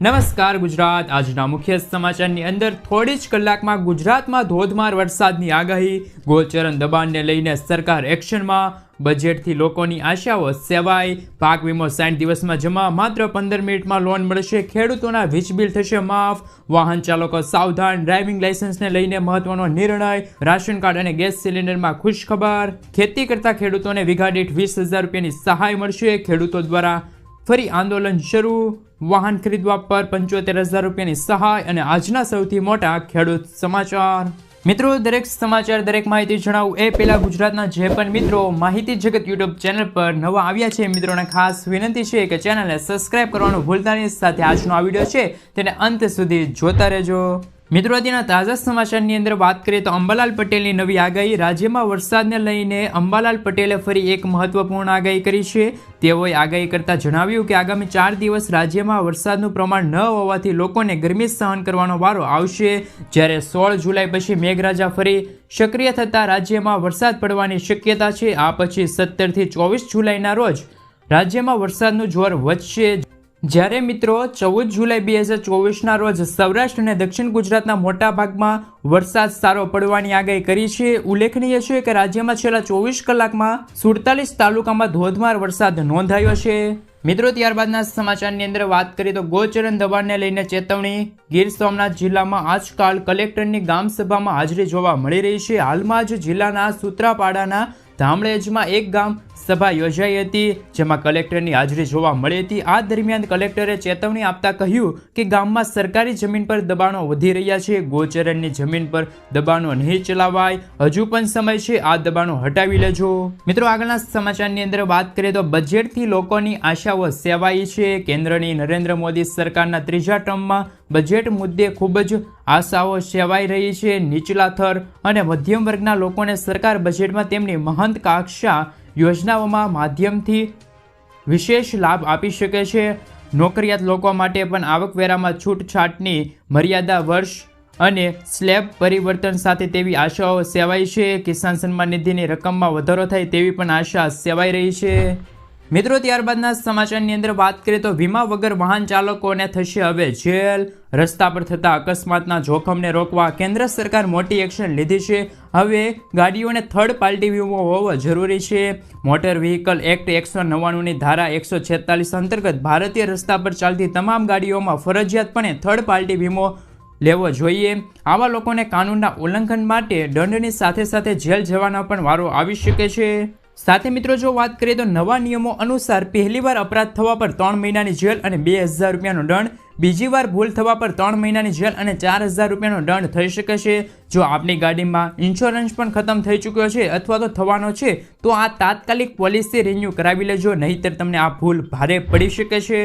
નમસ્કાર ગુજરાત। આજના મુખ્ય સમાચારની અંદર થોડી જ કલાકમાં ગુજરાતમાં ધોધમાર વરસાદની આગાહી, ગોચરણ દબાણને લઈને સરકાર એક્શનમાં, બજેટથી લોકોની આશાઓ સેવાય, પાક વીમો 60 દિવસમાં જમા, માત્ર 15 મિનિટમાં લોન મળશે, ખેડૂતોના વીજ બિલ થશે માફ, વાહન ચાલકો સાવધાન, ડ્રાઇવિંગ લાયસન્સને લઈને મહત્વનો નિર્ણય, રાશન કાર્ડ અને ગેસ સિલિન્ડરમાં ખુશખબર, ખેતી કરતા ખેડૂતોને વીઘા દીઠ 20,000 રૂપિયાની સહાય મળશે, ખેડૂતો દ્વારા ફરી આંદોલન શરૂ, વાહન ખરીદવા પર 75,000 રૂપિયાની સહાય અને આજના સૌથી મોટા ખેડૂત સમાચાર। મિત્રો, દરેક સમાચાર દરેક માહિતી જણાવું એ પહેલા ગુજરાતના જે પણ મિત્રો માહિતી જગત યુટ્યુબ ચેનલ પર નવા આવ્યા છે મિત્રોને ખાસ વિનંતી છે કે ચેનલને સબસ્ક્રાઇબ કરવાનું ભૂલતા નહીં, સાથે આજનો આ વિડીયો છે તેને અંત સુધી જોતા રહેજો। મિત્રો, અત્યારના તાજા સમાચારની અંદર વાત કરીએ તો અંબાલાલ પટેલની નવી આગાહી, રાજ્યમાં વરસાદને લઈને અંબાલાલ પટેલે ફરી એક મહત્વપૂર્ણ આગાહી કરી છે। તેઓએ આગાહી કરતા જણાવ્યું કે આગામી 4 દિવસ રાજ્યમાં વરસાદનું પ્રમાણ ન હોવાથી લોકોને ગરમી સહન કરવાનો વારો આવશે, જ્યારે 16 જુલાઈ પછી મેઘરાજા ફરી સક્રિય થતા રાજ્યમાં વરસાદ પડવાની શક્યતા છે। આ પછી 17 થી 24 જુલાઈના રોજ રાજ્યમાં વરસાદનું જોર વધશે, જ્યારે મિત્રો 14 જુલાઈ 2024ના રોજ સૌરાષ્ટ્ર અને દક્ષિણ ગુજરાતના મોટા ભાગમાં વરસાદ સારો પડવાની આગાહી કરી છે। ઉલ્લેખનીય છે કે રાજ્યમાં છેલ્લા 24 કલાકમાં 47 તાલુકામાં ધોધમાર વરસાદ નોંધાયો છે। મિત્રો, ત્યારબાદના સમાચારની અંદર વાત કરીએ તો ગોચરણ દબાણને લઈને ચેતવણી, ગીર સોમનાથ જિલ્લામાં આજકાલ કલેક્ટરની ગામ સભામાં હાજરી જોવા મળી રહી છે। હાલમાં જ જિલ્લાના સૂત્રાપાડાના ધામળેજમાં એક ગામ સભા યોજાઈ હતી, જેમાં કલેક્ટરની હાજરી જોવા મળી હતી। આ દરમિયાન કલેક્ટરે ચેતવણી આપતા કહ્યું કે ગામમાં સરકારી જમીન પર દબાણો વધી રહ્યા છે, ગોચરણની જમીન પર દબાણો નહીં ચલાવાય, હજુ પણ સમય છે, આ દબાણો હટાવી લેજો। મિત્રો, આગળના સમાચારની અંદર વાત કરીએ તો બજેટથી લોકોની આશાઓ સેવાઈ છે। કેન્દ્રની નરેન્દ્ર મોદી સરકારના ત્રીજા ટર્મમાં બજેટ મુદ્દે ખૂબ જ આશાઓ સેવાઈ રહી છે। નીચલા થર અને મધ્યમ વર્ગના લોકોને સરકાર બજેટમાં તેમની મહત્વાકાંક્ષા યોજનાઓમાં માધ્યમથી વિશેષ લાભ આપી શકે છે। નોકરિયાત લોકો માટે પણ આવકવેરામાં છૂટછાટની મર્યાદા વર્ષ અને સ્લેબ પરિવર્તન સાથે તેવી આશાઓ સેવાઈ છે। કિસાન સન્માન નિધિની રકમમાં વધારો થાય તેવી પણ આશા સેવાઈ રહી છે। મિત્રો, ત્યારબાદના સમાચારની અંદર વાત કરીએ તો વીમા વગર વાહન ચાલકોને થશે હવે જેલ, રસ્તા પર થતા અકસ્માતના જોખમને રોકવા કેન્દ્ર સરકાર મોટી એક્શન લીધી છે। હવે ગાડીઓને થર્ડ પાર્ટી વીમો હોવો જરૂરી છે। મોટર વ્હીકલ એક્ટ 199ની ધારા 146 અંતર્ગત ભારતીય રસ્તા પર ચાલતી તમામ ગાડીઓમાં ફરજિયાતપણે થર્ડ પાર્ટી વીમો લેવો જોઈએ। આવા લોકોને કાનૂનના ઉલ્લંઘન માટે દંડની સાથે સાથે જેલ જવાનો પણ વારો આવી શકે છે। સાથે મિત્રો, જો વાત કરીએ તો નવા નિયમો અનુસાર પહેલીવાર અપરાધ થવા પર 3 મહિનાની જેલ અને 2,000 રૂપિયાનો દંડ, બીજી વાર ભૂલ થવા પર 3 મહિનાની જેલ અને 4,000 રૂપિયાનો દંડ થઈ શકે છે। જો આપની ગાડીમાં ઇન્સ્યોરન્સ પણ ખતમ થઈ ચૂક્યો છે અથવા તો થવાનો છે તો આ તાત્કાલિક પોલિસી રિન્યૂ કરાવી લેજો, નહીંતર તમને આ ભૂલ ભારે પડી શકે છે।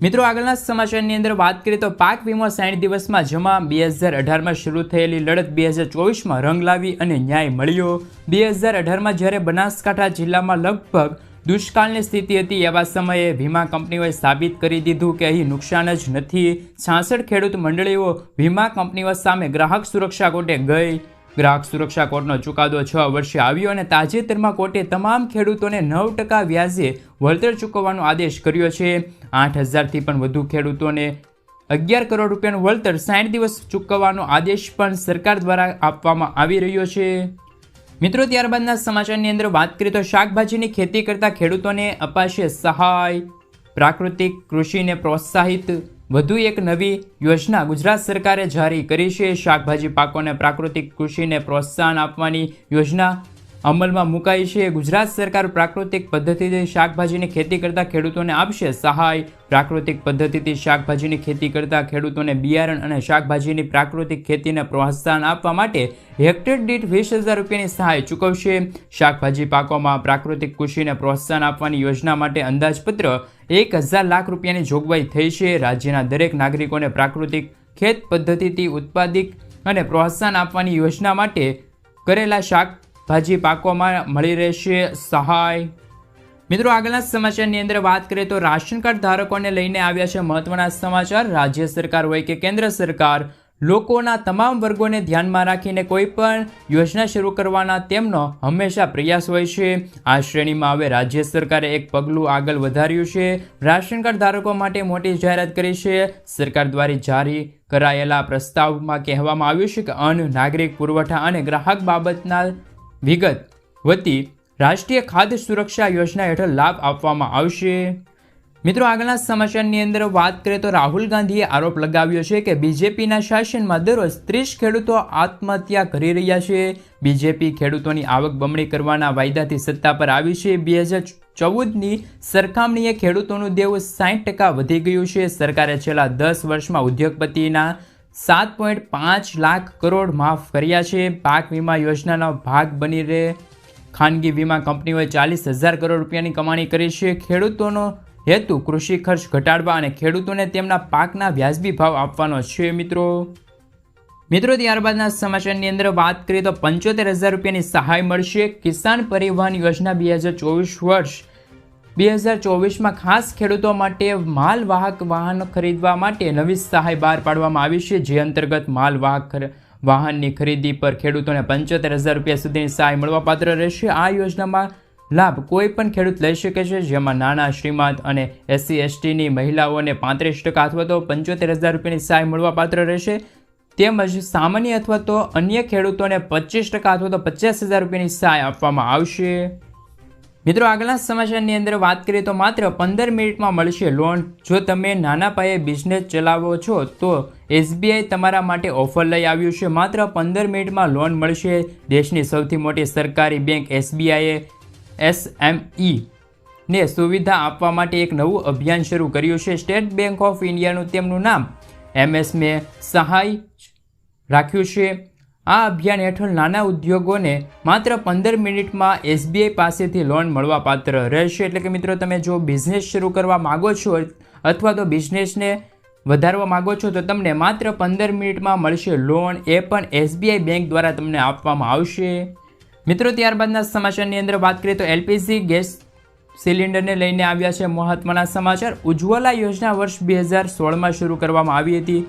મિત્રો, આગળના સમાચારની અંદર વાત કરીએ તો પાક વીમો 60 દિવસમાં જમા, 2018માં શરૂ થયેલી લડત 2024માં રંગ લાવી અને ન્યાય મળ્યો। 2018માં જ્યારે બનાસકાંઠા જિલ્લામાં લગભગ દુષ્કાળની સ્થિતિ હતી, એવા સમયે વીમા કંપનીઓએ સાબિત કરી દીધું કે અહીં નુકસાન જ નથી। 66 ખેડૂત મંડળીઓ વીમા કંપનીઓ સામે ગ્રાહક સુરક્ષા કોર્ટે ગઈ। ગ્રાહક સુરક્ષા કોર્ટનો ચુકાદો 6 વર્ષે આવ્યો અને તાજેતરમાં કોર્ટે તમામ ખેડૂતોને 9% વ્યાજે વળતર ચૂકવવાનો આદેશ કર્યો છે। 8,000થી પણ વધુ ખેડૂતોને 11 કરોડ રૂપિયાનું વળતર 60 દિવસ ચૂકવવાનો આદેશ પણ સરકાર દ્વારા આપવામાં આવી રહ્યો છે। મિત્રો, ત્યારબાદના સમાચારની અંદર વાત કરીએ તો શાકભાજીની ખેતી કરતા ખેડૂતોને અપાશે સહાય, પ્રાકૃતિક કૃષિને પ્રોત્સાહિત વધુ એક નવી યોજના ગુજરાત સરકારે જારી કરી છે। શાકભાજી પાકોને પ્રાકૃતિક કૃષિને પ્રોત્સાહન આપવાની યોજના અમલમાં મુકાઈ છે। ગુજરાત સરકાર પ્રાકૃતિક પદ્ધતિથી શાકભાજીની ખેતી કરતા ખેડૂતોને આપશે સહાય। પ્રાકૃતિક પદ્ધતિથી શાકભાજીની ખેતી કરતા ખેડૂતોને બિયારણ અને શાકભાજીની પ્રાકૃતિક ખેતીને પ્રોત્સાહન આપવા માટે હેક્ટર દીઠ 20,000 રૂપિયાની સહાય ચૂકવશે। શાકભાજી પાકોમાં પ્રાકૃતિક કૃષિને પ્રોત્સાહન આપવાની યોજના માટે અંદાજપત્ર 1,000 લાખ રૂપિયાની જોગવાઈ થઈ છે। રાજ્યના દરેક નાગરિકોને પ્રાકૃતિક ખેત પદ્ધતિથી ઉત્પાદિત અને પ્રોત્સાહન આપવાની યોજના માટે કરેલા શાકભાજી પાકોમાં મળી રહેશે સહાય। મિત્રો, આગળના સમાચારની અંદર વાત કરીએ તો રાશન કાર્ડ ધારકોને લઈને આવ્યા છે મહત્વના સમાચાર। રાજ્ય સરકાર હોય કે કેન્દ્ર સરકાર, લોકોના તમામ વર્ગોને ધ્યાનમાં રાખીને કોઈ પણ યોજના શરૂ કરવાના તેમનો હંમેશા પ્રયાસ હોય છે. આ શ્રેણીમાં હવે રાજ્ય સરકારે એક પગલું આગળ વધાર્યું છે. રાશન કાર્ડ ધારકો માટે મોટી જાહેરાત કરી છે. સરકાર દ્વારા જારી કરાયેલા પ્રસ્તાવમાં કહેવામાં આવ્યું છે કે અન્ન, નાગરિક પુરવઠા અને ગ્રાહક બાબતના વિગત વતી રાષ્ટ્રીય ખાદ્ય સુરક્ષા યોજના હેઠળ લાભ આપવામાં આવશે. મિત્રો, આગળના સમાચારની અંદર વાત કરીએ તો રાહુલ ગાંધીએ આરોપ લગાવ્યો છે કે બીજેપીના શાસનમાં દરરોજ 30 ખેડૂતો આત્મહત્યા કરી રહ્યા છે. બીજેપી ખેડૂતોની આવક બમણી કરવાના વાયદાથી સત્તા પર આવી છે. 2014ની સરખામણીએ ખેડૂતોનું દેવું 60% વધી ગયું છે. સરકારે છેલ્લા 10 વર્ષમાં ઉદ્યોગપતિના 7.5 લાખ કરોડ માફ કર્યા છે. પાક વીમા યોજનાનો ભાગ બની રહે ખાનગી વીમા કંપનીઓએ 40,000 કરોડ રૂપિયાની કમાણી કરી છે. ખેડૂતોનો હેતુ કૃષિ ખર્ચ ઘટાડવા અને ખેડૂતોને તેમના પાકના વ્યાજબી ભાવ આપવાનો છે. મિત્રો, ત્યારબાદના સમાચારની અંદર વાત કરીએ તો 75,000 રૂપિયાની સહાય મળશે. કિસાન પરિવહન યોજના 2024માં ખાસ ખેડૂતો માટે માલવાહક વાહન ખરીદવા માટે નવી સહાય બહાર પાડવામાં આવી છે. જે અંતર્ગત માલવાહક વાહનની ખરીદી પર ખેડૂતોને 75,000 રૂપિયા સુધીની સહાય મળવાપાત્ર રહેશે. આ યોજનામાં લાભ કોઈ પણ ખેડૂત લઈ શકે છે, જેમાં નાના, શ્રીમંત અને SC/STની મહિલાઓને 35% અથવા તો 75,000 રૂપિયાની સહાય મળવાપાત્ર રહેશે. તેમજ સામાન્ય અથવા તો અન્ય ખેડૂતોને 25% અથવા તો 50,000 રૂપિયાની સહાય આપવામાં આવશે. મિત્રો, આગળના સમાચારની અંદર વાત કરીએ તો માત્ર 15 મિનિટમાં મળશે લોન. જો તમે નાના પાયે બિઝનેસ ચલાવો છો તો SBI તમારા માટે ઓફર લઈ આવ્યું છે. માત્ર 15 મિનિટમાં લોન મળશે. દેશની સૌથી મોટી સરકારી બેંક SBIએ SME ને સુવિધા આપવા માટે એક નવું અભિયાન શરૂ કર્યું છે. સ્ટેટ બેંક ઓફ ઇન્ડિયાનું તેમનું નામ MSME સહાય રાખ્યું છે. આ અભિયાન હેઠળ નાના ઉદ્યોગોને માત્ર 15 મિનિટમાં SBI પાસેથી લોન મળવાપાત્ર રહેશે. એટલે કે મિત્રો, તમે જો બિઝનેસ શરૂ કરવા માગો છો અથવા તો બિઝનેસને વધારવા માગો છો તો તમને માત્ર 15 મિનિટમાં મળશે લોન. એ પણ SBI બેંક દ્વારા તમને આપવામાં આવશે. મિત્રો, ત્યારબાદના સમાચારની અંદર વાત કરીએ તો LPG ગેસ સિલિન્ડરને લઈને આવ્યા છે મહત્વના સમાચાર. ઉજ્જવલા યોજના વર્ષ 2016માં શરૂ કરવામાં આવી હતી.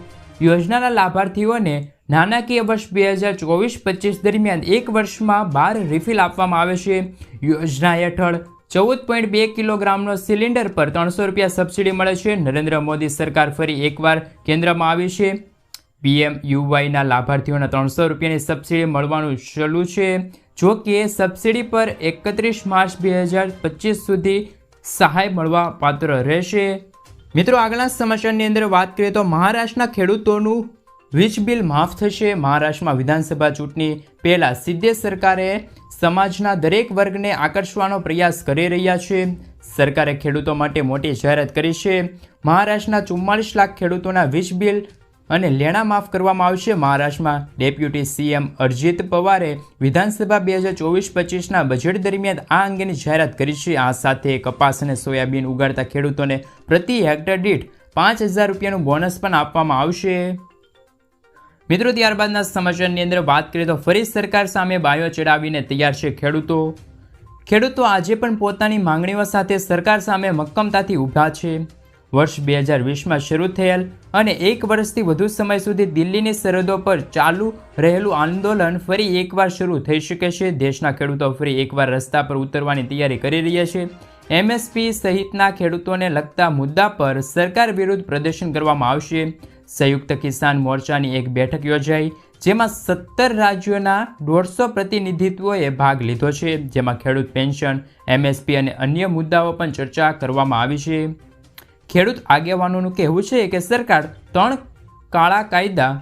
યોજનાના લાભાર્થીઓને નાણાકીય વર્ષ 2024-25 દરમિયાન એક વર્ષમાં 12 રિફિલ આપવામાં આવે છે. યોજના હેઠળ 14.2 કિલોગ્રામનો સિલિન્ડર પર 300 રૂપિયા સબસિડી મળે છે. નરેન્દ્ર મોદી સરકાર ફરી એકવાર કેન્દ્રમાં આવી છે. PMUYના લાભાર્થીઓને 300 રૂપિયાની સબસિડી મળવાનું ચાલુ છે. જો કે સબસિડી પર 31 માર્ચ 2025 સુધી સહાય મળવા પાત્ર રહેશે. મિત્રો, આગળના સમાચારની અંદર વાત કરીએ તો મહારાષ્ટ્રના ખેડૂતોનું વીજ બિલ માફ થશે. મહારાષ્ટ્રમાં વિધાનસભા ચૂંટણી પહેલા સીધે સરકારે સમાજના દરેક વર્ગને આકર્ષવાનો પ્રયાસ કરી રહ્યા છે. સરકારે ખેડૂતો માટે મોટી જાહેરાત કરી છે. મહારાષ્ટ્રના 44 લાખ ખેડૂતોના વીજ બિલ અને લેણા માફ કરવામાં આવશે. મહારાષ્ટ્રમાં ડેપ્યુટી CM અજિત પવારે વિધાનસભા 2024-25ના બજેટ દરમિયાન આ અંગેની જાહેરાત કરી છે. આ સાથે કપાસ અને સોયાબીન ઉગાડતા ખેડૂતોને પ્રતિ હેક્ટર દીઠ 5,000 રૂપિયાનું બોનસ પણ આપવામાં આવશે. મિત્રો, ત્યારબાદના સમાચારની અંદર વાત કરીએ તો ફરી સરકાર સામે બાયો ચડાવીને તૈયાર છે ખેડૂતો આજે પણ પોતાની માંગણીઓ સાથે સરકાર સામે મક્કમતાથી ઊભા છે. વર્ષ 2020માં શરૂ થયેલ અને એક વર્ષથી વધુ સમય સુધી દિલ્હીની સરહદો પર ચાલુ રહેલું આંદોલન ફરી એકવાર શરૂ થઈ શકે છે. દેશના ખેડૂતો ફરી એકવાર રસ્તા પર ઉતરવાની તૈયારી કરી રહ્યા છે. MSP સહિતના ખેડૂતોને લગતા મુદ્દા પર સરકાર વિરુદ્ધ પ્રદર્શન કરવામાં આવશે. સંયુક્ત કિસાન મોરચાની એક બેઠક યોજાઈ, જેમાં 17 રાજ્યોના 150 પ્રતિનિધિત્વોએ ભાગ લીધો છે. જેમાં ખેડૂત પેન્શન, MSP અને અન્ય મુદ્દાઓ પણ ચર્ચા કરવામાં આવી છે. ખેડૂત આગેવાનોનું કહેવું છે કે સરકાર 3 કાળા કાયદા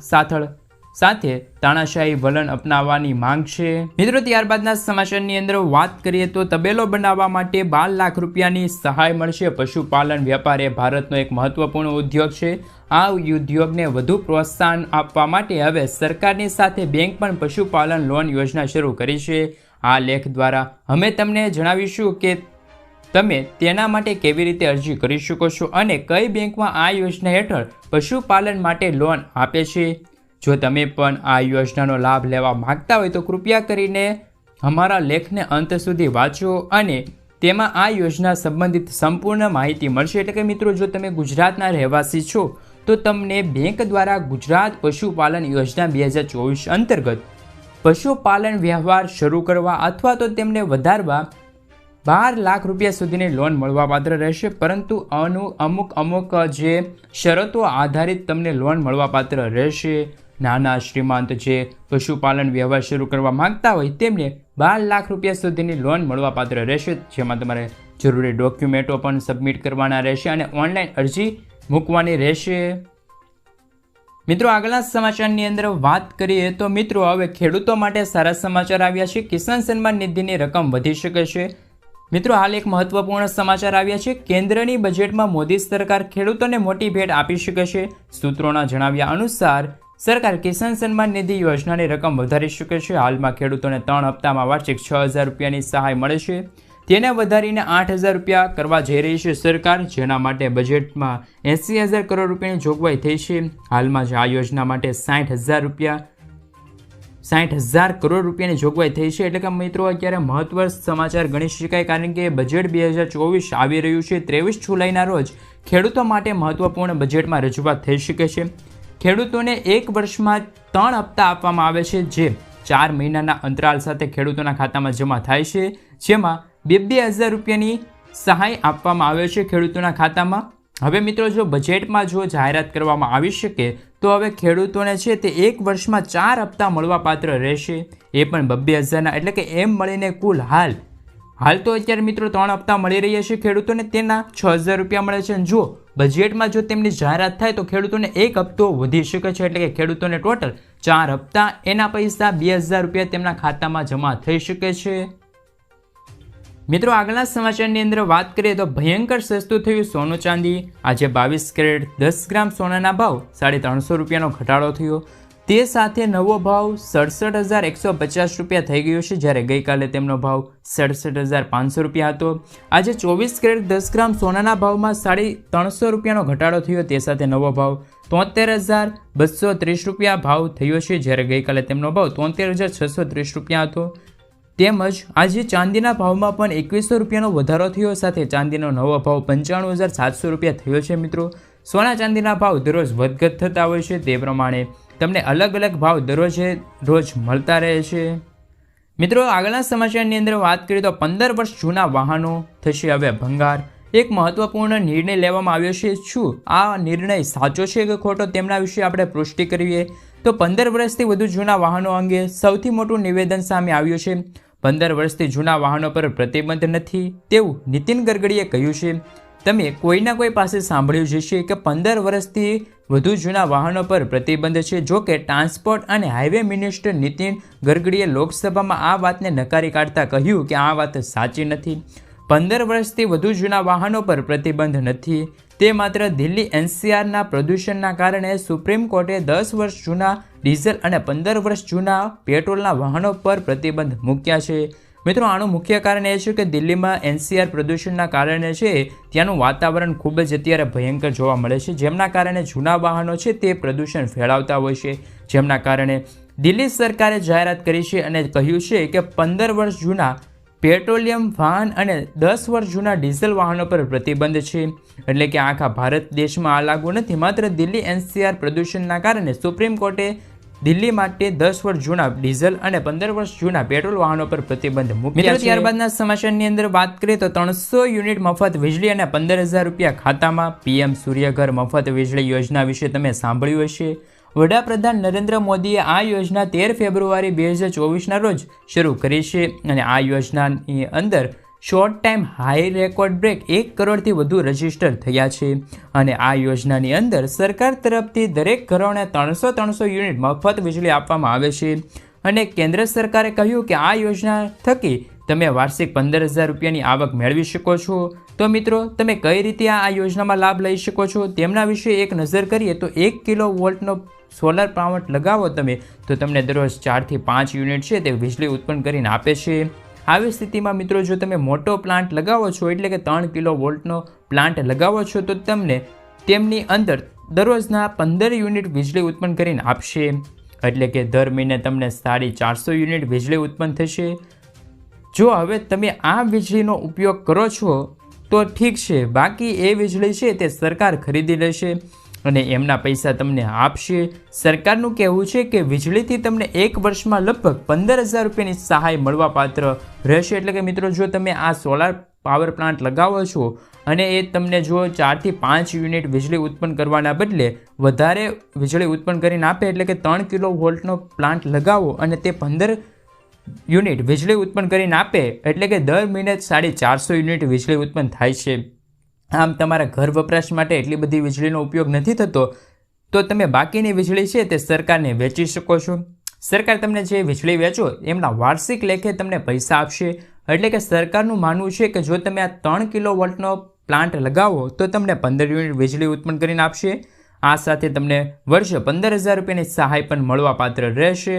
સાથે તાનાશાહી વલણ અપનાવવાની માંગ છે. મિત્રો, ત્યારબાદના સમાચારની અંદર વાત કરીએ તો તબેલો બનાવવા માટે 12 લાખ રૂપિયાની સહાય મળશે. પશુપાલન વેપાર એ ભારતનો એક મહત્વપૂર્ણ ઉદ્યોગ છે. આ ઉદ્યોગને વધુ પ્રોત્સાહન આપવા માટે હવે સરકારની સાથે બેંક પણ પશુપાલન લોન યોજના શરૂ કરી છે. આ લેખ દ્વારા અમે તમને જણાવીશું કે તમે તેના માટે કેવી રીતે અરજી કરી શકો છો અને કઈ બેંકમાં આ યોજના હેઠળ પશુપાલન માટે લોન આપે છે. જો તમે પણ આ યોજનાનો લાભ લેવા માંગતા હોય તો કૃપયા કરીને અમારા લેખને અંત સુધી વાંચો અને તેમાં આ યોજના સંબંધિત સંપૂર્ણ માહિતી મળશે. એટલે કે મિત્રો, જો તમે ગુજરાતના રહેવાસી છો તો તમને બેંક દ્વારા ગુજરાત પશુપાલન યોજના 2024 અંતર્ગત પશુપાલન વ્યવહાર શરૂ કરવા અથવા તો તેમને વધારવા 12 લાખ રૂપિયા સુધીની લોન મળવાપાત્ર રહેશે, પરંતુ અમુક જે શરતો આધારિત તમને લોન મળવાપાત્ર રહેશે. નાના શ્રીમંત જે પશુપાલન વ્યવહાર શરૂ કરવા માંગતા હોય તેમને 12 લાખ રૂપિયા સુધીની લોન મળવાપાત્ર રહેશે, જેમાં તમારે જરૂરી ડોક્યુમેન્ટો પણ સબમિટ કરવાના રહેશે અને ઓનલાઈન અરજી મૂકવાની રહેશે. મિત્રો, આગળના સમાચારની અંદર વાત કરીએ તો મિત્રો હવે ખેડૂતો માટે સારા સમાચાર આવ્યા છે. કિસાન સન્માન નિધિની રકમ વધી શકે છે. મિત્રો, હાલ એક મહત્વપૂર્ણ સમાચાર આવ્યા છે. કેન્દ્રની બજેટમાં મોદી સરકાર ખેડૂતોને મોટી ભેટ આપી શકે છે. સૂત્રોના જણાવ્યા અનુસાર સરકાર કિસાન સન્માન નિધિ યોજનાની રકમ વધારી શકે છે. હાલમાં ખેડૂતોને 3 હપ્તામાં વાર્ષિક 6,000 રૂપિયાની સહાય મળે છે. તેને વધારીને 8,000 રૂપિયા કરવા જઈ રહી છે સરકાર, જેના માટે બજેટમાં 80,000 કરોડ રૂપિયાની જોગવાઈ થઈ છે. હાલમાં જ આ યોજના માટે 60,000 કરોડ રૂપિયાની જોગવાઈ થઈ છે. એટલે કે મિત્રો અત્યારે મહત્વ સમાચાર ગણી શકાય, કારણ કે બજેટ 2024 આવી રહ્યું છે. 23 જુલાઈના રોજ ખેડૂતો માટે મહત્વપૂર્ણ બજેટમાં રજૂઆત થઈ શકે છે. ખેડૂતોને એક વર્ષમાં 3 હપ્તા આપવામાં આવે છે, જે 4 મહિનાના અંતરાલ સાથે ખેડૂતોના ખાતામાં જમા થાય છે, જેમાં 2,000 રૂપિયાની સહાય આપવામાં આવે છે ખેડૂતોના ખાતામાં. હવે મિત્રો, જો બજેટમાં જો જાહેરાત કરવામાં આવી શકે તો હવે ખેડૂતોને છે તે એક વર્ષમાં 4 હપ્તા મળવાપાત્ર રહેશે, એ પણ 2,000ના. એટલે કે એમ મળીને કુલ હાલ તો અત્યારે મિત્રો 3 હપ્તા મળી રહ્યા છે ખેડૂતોને, તેના 6,000 રૂપિયા મળે છે. જો બજેટમાં જો તેમની જાહેરાત થાય તો ખેડૂતોને એક હપ્તો વધી શકે છે, એટલે કે ખેડૂતોને ટોટલ 4 હપ્તા, એના પૈસા 2,000 રૂપિયા તેમના ખાતામાં જમા થઈ શકે છે. મિત્રો, આગળના સમાચારની અંદર વાત કરીએ તો ભયંકર સસ્તું થયું સોનું ચાંદી. આજે 22 કેરેટ 10 ગ્રામ સોનાના ભાવ 350 રૂપિયાનો ઘટાડો થયો. તે સાથે નવો ભાવ 67,150 રૂપિયા થઈ ગયો છે, જ્યારે ગઈકાલે તેમનો ભાવ 67,500 રૂપિયા હતો. આજે 24 કેરેટ 10 ગ્રામ સોનાના ભાવમાં 350 રૂપિયાનો ઘટાડો થયો. તે સાથે નવો ભાવ 73,230 રૂપિયા ભાવ થયો છે, જ્યારે ગઈકાલે તેમનો ભાવ 73,630 રૂપિયા હતો. તેમજ આજે ચાંદીના ભાવમાં પણ 2100 રૂપિયાનો વધારો થયો, સાથે ચાંદીનો નવો ભાવ 95,700 રૂપિયા થયો છે. મિત્રો, સોના ચાંદીના ભાવ દરરોજ વધઘટ થતા હોય છે, તે પ્રમાણે તમને અલગ અલગ ભાવ રોજ મળતા રહે છે. મિત્રો, આગળના સમાચારની અંદર વાત કરીએ તો 15 વર્ષ જૂના વાહનો થશે હવે ભંગાર. એક મહત્વપૂર્ણ નિર્ણય લેવામાં આવ્યો છે. શું આ નિર્ણય સાચો છે કે ખોટો, તેમના વિશે આપણે પુષ્ટિ કરીએ તો 15 વર્ષથી વધુ જૂના વાહનો અંગે સૌથી મોટું નિવેદન સામે આવ્યું છે. 15 વર્ષથી જૂના વાહનો પર પ્રતિબંધ નથી તેવું નીતિન ગડકરીએ કહ્યું છે. તમે કોઈના કોઈ પાસે સાંભળ્યું જશે કે 15 વર્ષથી વધુ જૂના વાહનો પર પ્રતિબંધ છે. જો કે ટ્રાન્સપોર્ટ અને હાઈવે મિનિસ્ટર નીતિન ગડકરીએ લોકસભામાં આ વાતને નકારી કાઢતા કહ્યું કે આ વાત સાચી નથી. 15 વર્ષથી વધુ જૂના વાહનો પર પ્રતિબંધ નથી. તે માત્ર દિલ્હી NCRના પ્રદૂષણના કારણે સુપ્રીમ કોર્ટે 10 વર્ષ જૂના ડીઝલ અને 15 વર્ષ જૂના પેટ્રોલના વાહનો પર પ્રતિબંધ મૂક્યા છે. મિત્રો, આનું મુખ્ય કારણ એ છે કે દિલ્હીમાં NCR પ્રદૂષણના કારણે છે ત્યાંનું વાતાવરણ ખૂબ જ અત્યારે ભયંકર જોવા મળે છે, જેમના કારણે જૂના વાહનો છે તે પ્રદૂષણ ફેલાવતા હોય છે, જેમના કારણે દિલ્હી સરકારે જાહેરાત કરી છે અને કહ્યું છે કે 15 વર્ષ જૂના પેટ્રોલિયમ વાહન અને 10 વર્ષ જૂના ડીઝલ વાહનો પર પ્રતિબંધ છે. એટલે કે આખા ભારત દેશમાં આ લાગુ નથી, માત્ર દિલ્હી NCR પ્રદૂષણના કારણે સુપ્રીમ કોર્ટે દિલ્હી માટે 10 વર્ષ જૂના ડીઝલ અને 15 વર્ષ જૂના પેટ્રોલ વાહનો પર પ્રતિબંધ મૂક્યા છે. ત્યારબાદના સમાચારની અંદર વાત કરીએ તો 300 યુનિટ મફત વીજળી અને 15,000 રૂપિયા ખાતામાં. PM સૂર્યઘર મફત વીજળી યોજના વિશે તમે સાંભળ્યું હશે. વડાપ્રધાન નરેન્દ્ર મોદીએ આ યોજના 13 ફેબ્રુઆરી 2024ના રોજ શરૂ કરી છે અને આ યોજનાની અંદર short time high record break 1 કરોડથી વધુ રજીસ્ટર થયા છે અને આ યોજનાની અંદર સરકાર તરફથી દરેક ઘરોને 300 યુનિટ મફત વીજળી આપવામાં આવે છે અને કેન્દ્ર સરકારે કહ્યું કે આ યોજના થકી તમે વાર્ષિક 15,000 રૂપિયાની આવક મેળવી શકો છો. તો મિત્રો, તમે કઈ રીતે આ યોજનામાં લાભ લઈ શકો છો તેમના વિશે એક નજર કરીએ તો 1 કિલો વોલ્ટનો સોલર પ્લાન્ટ લગાવો તમે તો તમને દરરોજ 4 થી 5 યુનિટ છે તે વીજળી ઉત્પન્ન કરીને આપે છે. આવી સ્થિતિમાં મિત્રો, જો તમે મોટો પ્લાન્ટ લગાવો છો એટલે કે 3 કિલો વોલ્ટનો પ્લાન્ટ લગાવો છો તો તમને તેમની અંદર દરરોજના 15 યુનિટ વીજળી ઉત્પન્ન કરીને આપશે. એટલે કે દર મહિને તમને 450 યુનિટ વીજળી ઉત્પન્ન થશે. જો હવે તમે આ વીજળીનો ઉપયોગ કરો છો તો ઠીક છે, બાકી એ વીજળી છે તે સરકાર ખરીદી લેશે. અને એમના પૈસા તમને આપશે. સરકારનું કહેવું છે કે વીજળીથી તમને 1 વર્ષમાં લગભગ 15,000 રૂપિયાની સહાય મળવાપાત્ર રહેશે. એટલે કે મિત્રો, જો તમે આ સોલાર પાવર પ્લાન્ટ લગાવો છો અને એ તમને જો 4 થી 5 યુનિટ વીજળી ઉત્પન્ન કરવાના બદલે વધારે વીજળી ઉત્પન્ન કરીને આપે, એટલે કે 3 કિલો વોલ્ટનો પ્લાન્ટ લગાવો અને તે 15 યુનિટ વીજળી ઉત્પન્ન કરીને આપે, એટલે કે દર મહિને 450 યુનિટ વીજળી ઉત્પન્ન થાય છે. આમ તમારા ઘર વપરાશ માટે એટલી બધી વીજળીનો ઉપયોગ નથી થતો, તો તમે બાકીની વીજળી છે તે સરકારને વેચી શકો છો. સરકાર તમને જે વીજળી વેચો એમના વાર્ષિક લેખે તમને પૈસા આપશે. એટલે કે સરકારનું માનવું છે કે જો તમે આ 3 કિલો વોલ્ટનો પ્લાન્ટ લગાવો તો તમને 15 યુનિટ વીજળી ઉત્પન્ન કરીને આપશે. આ સાથે તમને વર્ષે 15,000 રૂપિયાની સહાય પણ મળવાપાત્ર રહેશે.